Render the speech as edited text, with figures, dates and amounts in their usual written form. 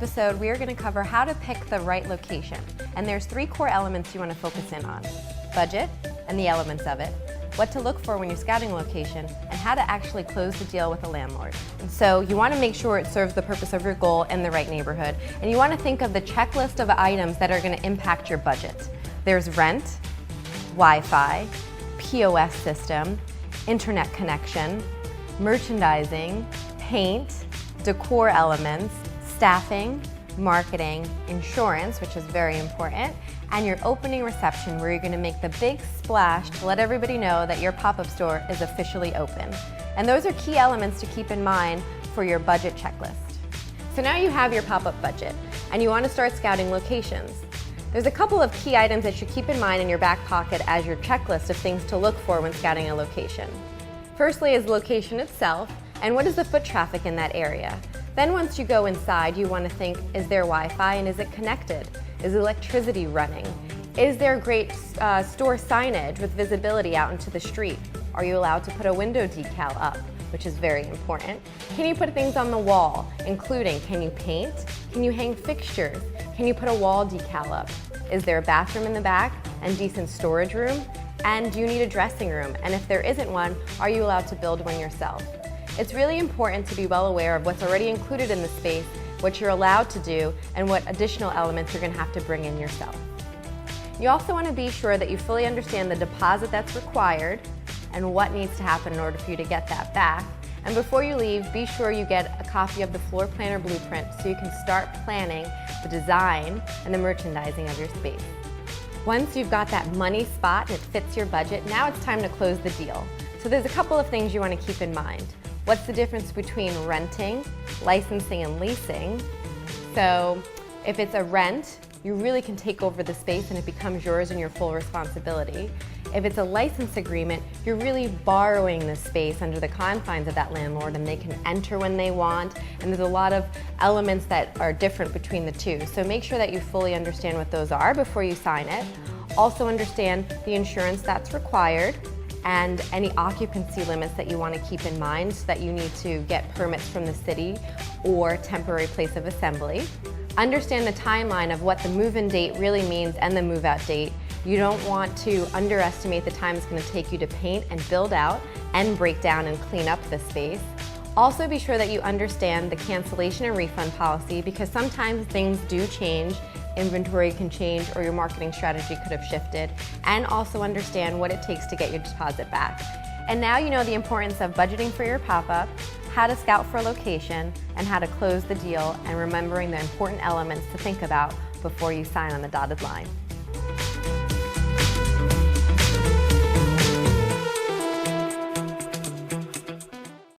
episode, we are going to cover how to pick the right location. And there's 3 core elements you want to focus in on: budget and the elements of it, what to look for when you're scouting a location, and how to actually close the deal with a landlord. And so you want to make sure it serves the purpose of your goal in the right neighborhood. And you want to think of the checklist of items that are going to impact your budget. There's rent, Wi-Fi, POS system, internet connection, merchandising, paint, decor elements, staffing, marketing, insurance, which is very important, and your opening reception, where you're going to make the big splash to let everybody know that your pop-up store is officially open. And those are key elements to keep in mind for your budget checklist. So now you have your pop-up budget and you want to start scouting locations. There's a couple of key items that you keep in mind in your back pocket as your checklist of things to look for when scouting a location. Firstly is the location itself, and what is the foot traffic in that area. Then once you go inside, you want to think, is there Wi-Fi and is it connected? Is electricity running? Is there great store signage with visibility out into the street? Are you allowed to put a window decal up, which is very important? Can you put things on the wall, including, can you paint? Can you hang fixtures? Can you put a wall decal up? Is there a bathroom in the back and decent storage room? And do you need a dressing room? And if there isn't one, are you allowed to build one yourself? It's really important to be well aware of what's already included in the space, what you're allowed to do, and what additional elements you're going to have to bring in yourself. You also want to be sure that you fully understand the deposit that's required and what needs to happen in order for you to get that back. And before you leave, be sure you get a copy of the floor plan or blueprint so you can start planning the design and the merchandising of your space. Once you've got that money spot and it fits your budget, now it's time to close the deal. So there's a couple of things you want to keep in mind. What's the difference between renting, licensing, and leasing? So if it's a rent, you really can take over the space and it becomes yours and your full responsibility. If it's a license agreement, you're really borrowing the space under the confines of that landlord and they can enter when they want, and there's a lot of elements that are different between the two. So make sure that you fully understand what those are before you sign it. Also understand the insurance that's required and any occupancy limits that you want to keep in mind so that you need to get permits from the city or temporary place of assembly. Understand the timeline of what the move-in date really means and the move-out date. You don't want to underestimate the time it's going to take you to paint and build out and break down and clean up the space. Also be sure that you understand the cancellation and refund policy, because sometimes things do change, inventory can change, or your marketing strategy could have shifted. And also understand what it takes to get your deposit back. And now you know the importance of budgeting for your pop-up, how to scout for a location, and how to close the deal, and remembering the important elements to think about before you sign on the dotted line.